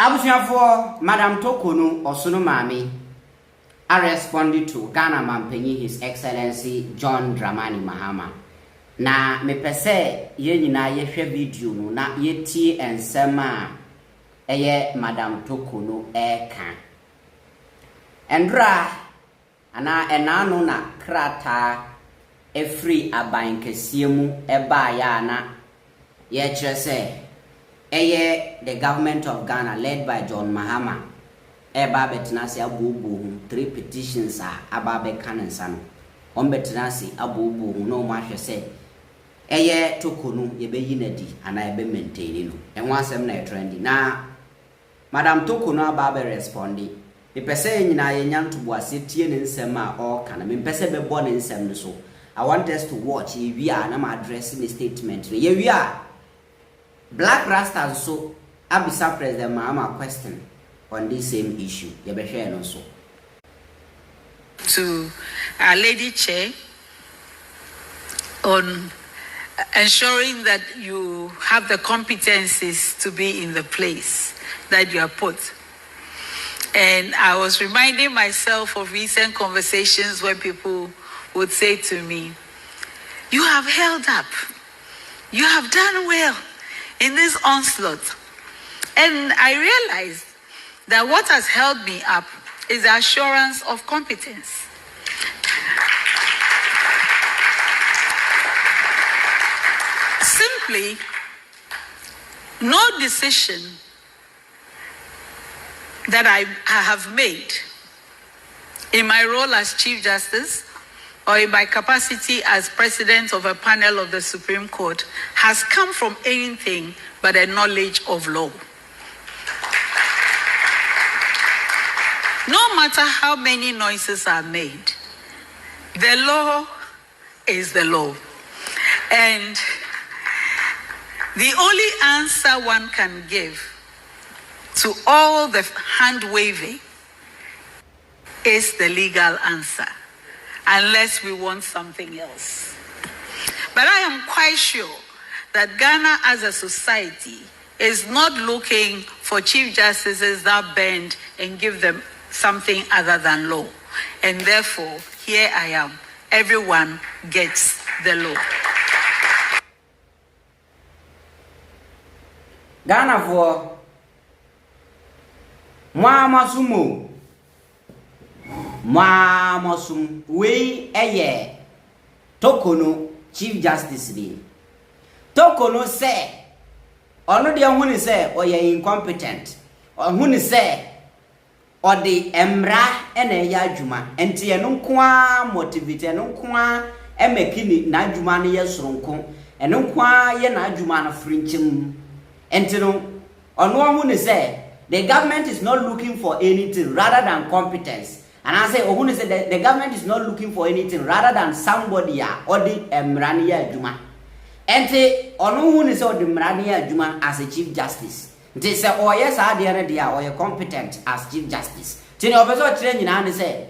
Abusiafo Madam Tokonu Osono Mami I responded to Ghana Mampenyi His Excellency John Dramani Mahama. Na me pese ye nyina ye hwe video no na ye tie ensema eye Madam Tokonu eka. Endra ana enano na krata efri aban kese mu eba ya na ye kire se the government of Ghana led by John Mahama eba betinasi abubu 3 petitions aba be kanensano on betinasi abubu no ma hwe se Tokonu yebe yinadi ana ebe maintain no enwa asem na trendy na Madam Tokonu aba be respondi me pese nyina ye nyantobo ase tie ne nsem a o kana me pese be bo ne nsem no so I want us to watch ye wi a na ma address the statement ye wi a Blakk Rasta so abisa President Mahama question on this same issue. So. To our Lady Chair on ensuring that you have the competencies to be in the place that you are put. And I was reminding myself of recent conversations where people would say to me, "You have held up. You have done well in this onslaught." And I realized that what has held me up is the assurance of competence. Simply, no decision that I have made in my role as Chief Justice or in my capacity as President of a panel of the Supreme Court has come from anything but a knowledge of law. No matter how many noises are made, the law is the law. And the only answer one can give to all the hand-waving is the legal answer, unless we want something else. But I am quite sure that Ghana as a society is not looking for Chief Justices that bend and give them something other than law. And therefore, here I am. Everyone gets the law. Ghana for Mahama Sum we eye Tokonu Chief Justice bi Tokonu say ono de huni say oye incompetent huni say or the emra ene ya adwuma enti eno nko a motivate eno nko a emekini na adwuma ne ye soronko eno nko a ye na adwuma na frinchim enti no ono huni say the government is not looking for anything rather than competence. And I say, Ohun said the government is not looking for anything rather than somebody or the Mrania Juma. And say, Ohun is the Mrania Juma as a Chief Justice. They say, oh yes, I dear, or you're competent as Chief Justice. Tini Obeso training and say,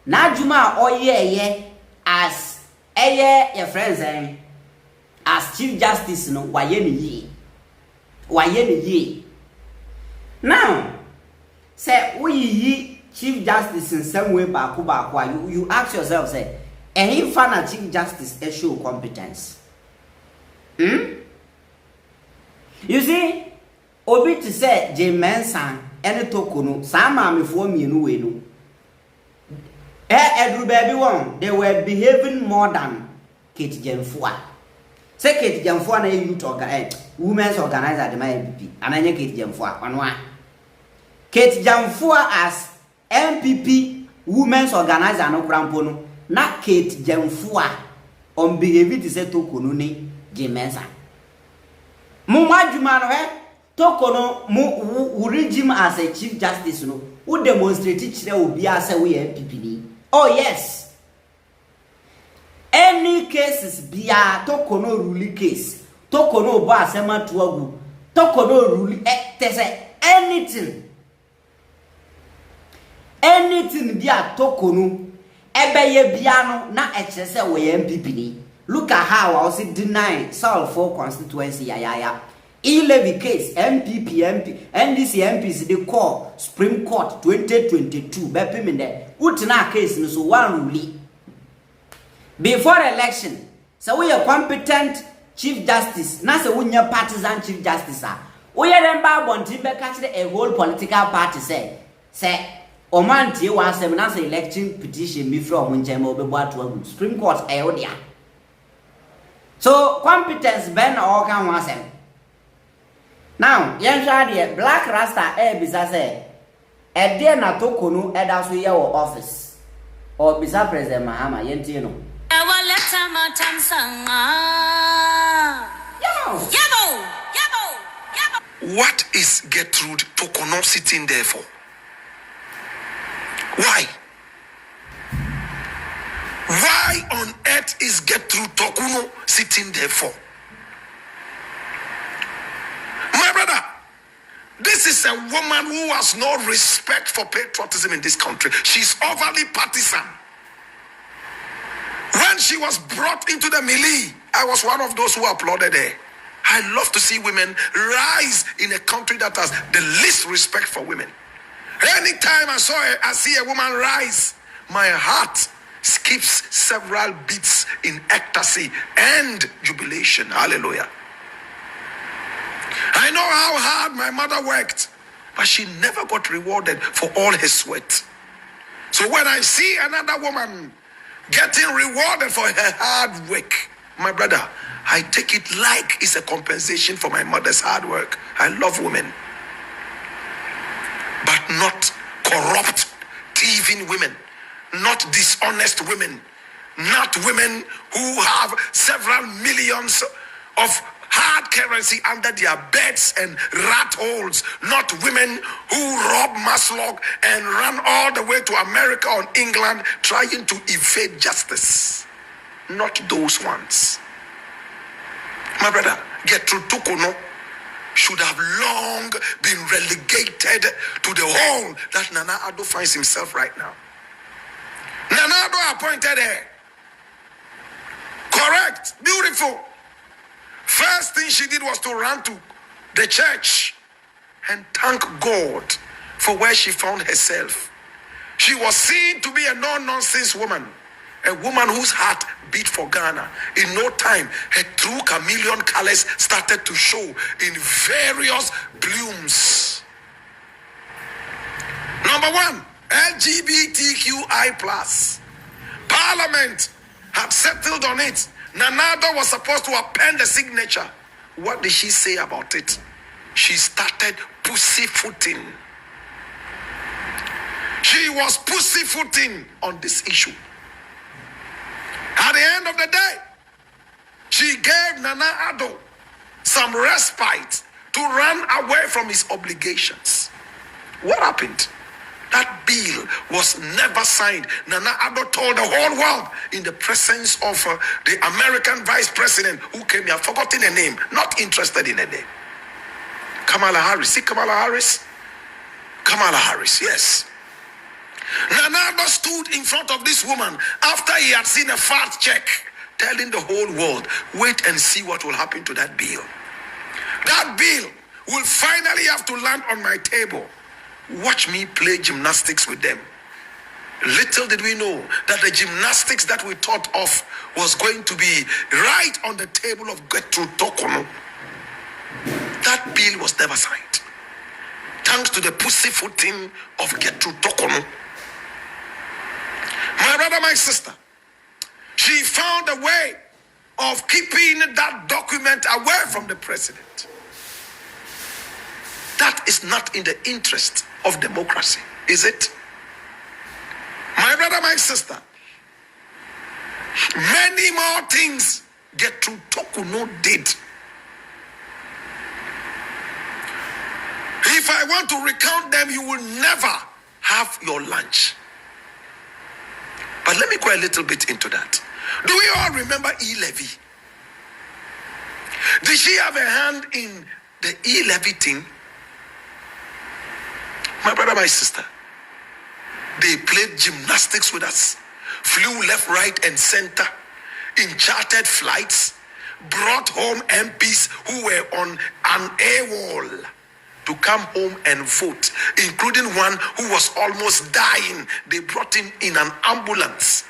Na Juma or ye as your friends as Chief Justice no wayeni ye. Now, say we Chief Justice in some way back, you ask yourself, say, and if a Chief Justice show competence. You see, Obi to say, Jemensan, any Tokonu, Sama before me no way no. Every baby one, they were behaving more than Kate Jamfua. Say Kate Jamfua na youth organizer, women's organizer at the MPP, and I Kate Jamfua on one. Kate Jamfua as MPP women's organizer no krampono na Kate Jamfua on behavior to say Tokonu ni Jemensa. Mu madwuma no Tokonu mu regime as a Chief Justice no who demonstrate kire obi as we MPP ni. Oh yes. Any cases bia Tokonu rule case. Tokonu obo asema tuagu. Tokonu rule anything bia Tokonu ebeye bia no na ekese we MPP ni. Look at how I was denying South 4 constituency ya E-levy case, NDC MPs, they call Supreme Court 2022. Utina case, so one rule. Before election, so we are competent Chief Justice, not a winner partisan Chief Justice. We are then bad one to catch a whole political party say, Oman T was a election petition before Munjamo to Supreme Court Aodia. So competence Ben or can was him. Now, yan shadi Blakk Rasta bisa say, dear na tokunu edasu ya office or bisa President Mahama yentino. What is Gertrude Tokono sitting there for? Why? Why on earth is Gertrude Tokono sitting there for? My brother, this is a woman who has no respect for patriotism in this country. She's overly partisan. When she was brought into the melee, I was one of those who applauded her. I love to see women rise in a country that has the least respect for women. Anytime I see a woman rise, my heart skips several beats in ecstasy and jubilation. Hallelujah. I know how hard my mother worked, but she never got rewarded for all her sweat. So when I see another woman getting rewarded for her hard work, my brother, I take it like it's a compensation for my mother's hard work. I love women, but not corrupt, thieving women, not dishonest women, not women who have several millions of hard currency under their beds and rat holes, not women who rob Maslog and run all the way to America or England trying to evade justice. Not those ones. My brother, Gertrude Tokono should have long been relegated to the hole that Nana Addo finds himself right now. Nana Addo appointed her. Correct. Beautiful. First thing she did was to run to the church and thank God for where she found herself. She was seen to be a no-nonsense woman, a woman whose heart beat for Ghana. In no time, her true chameleon colors started to show in various blooms. Number one, LGBTQI+. Parliament had settled on it. Nanado was supposed to append the signature. What did she say about it? She started pussyfooting. She was pussyfooting on this issue. At the end of the day, she gave Nana Addo some respite to run away from his obligations. What happened? That bill was never signed. Nana Addo told the whole world in the presence of the American vice president who came here, forgotten the name, not interested in a name. Kamala Harris. See Kamala Harris? Kamala Harris, yes. Nana Addo stood in front of this woman after he had seen a fact check, telling the whole world, wait and see what will happen to that bill. That bill will finally have to land on my table. Watch me play gymnastics with them. Little did we know that the gymnastics that we thought of was going to be right on the table of Gertrude Tokono. That bill was never signed. Thanks to the pussyfooting of Gertrude Tokono. My brother, my sister, she found a way of keeping that document away from the president. That is not in the interest of democracy, is it? My brother, my sister, many more things Gertrude Tokono did. If I want to recount them, you will never have your lunch. But let me go a little bit into that. Do we all remember E-levy? Did she have a hand in the E-levy thing? My brother, my sister, they played gymnastics with us, flew left, right, and center in chartered flights, brought home MPs who were on an AWOL to come home and vote, including one who was almost dying. They brought him in an ambulance,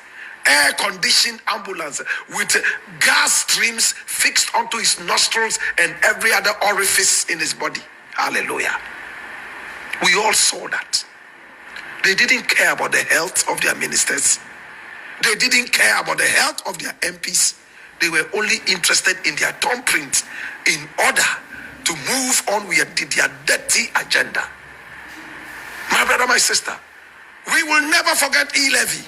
air-conditioned ambulance with gas streams fixed onto his nostrils and every other orifice in his body. Hallelujah. We all saw that. They didn't care about the health of their ministers. They didn't care about the health of their MPs. They were only interested in their thumbprint in order to move on with their dirty agenda. My brother, my sister, we will never forget E-Levy.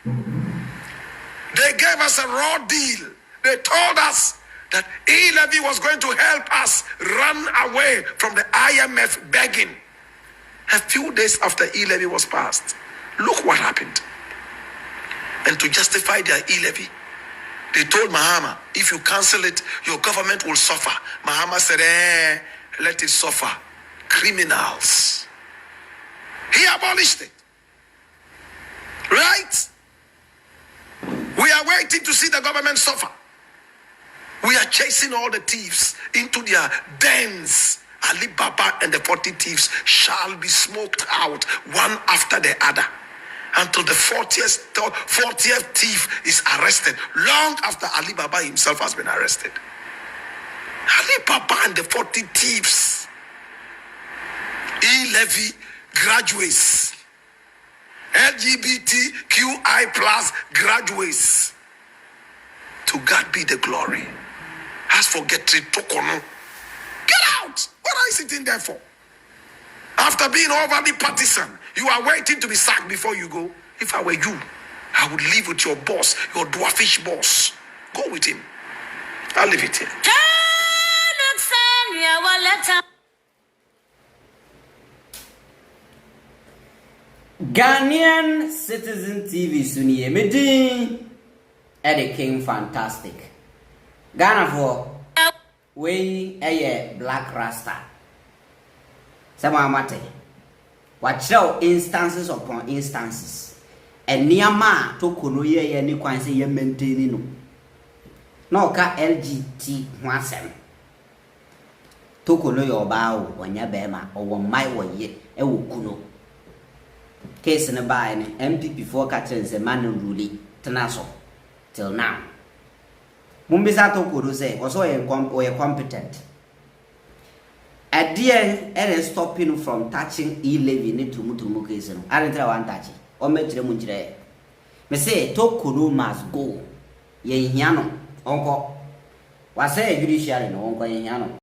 They gave us a raw deal. They told us that E-Levy was going to help us run away from the IMF begging. A few days after E-Levy was passed, look what happened. And to justify their E-Levy, they told Mahama, if you cancel it, your government will suffer. Mahama said, let it suffer. Criminals. He abolished it. Right? We are waiting to see the government suffer. We are chasing all the thieves into their dens. Ali Baba and the 40 thieves shall be smoked out one after the other until the 40th thief is arrested, long after Ali Baba himself has been arrested. Ali Baba and the 40 thieves, E-Levy graduates, LGBTQI plus graduates. To God be the glory. As for Getri Tokono, get out! What are you sitting there for? After being overly partisan, you are waiting to be sacked before you go. If I were you, I would live with your boss, your dwarfish boss. Go with him. I'll leave it here. Ghanaian Citizen TV Suniye Medi Eddie King Fantastic. Ghana for we Blakk Rasta. Sama mate. Watch out instances upon instances. And niyama to kono ye ni kwanse ye maintain no. No ka LGT hwasem. To kono yo ba o wanya bema o wo mai wo ye e wo kuno. Case ne ba ne MPP for catching the man rule tenaso till now. Mumbisa to kono say also ye competent. A dear and stopping from touching E-Levy ne tumutumu case no. I don't want touch it. O metre munjire. Me say to kono must go. Ye hiano onko. Wa say judiciary no onko ye hiano.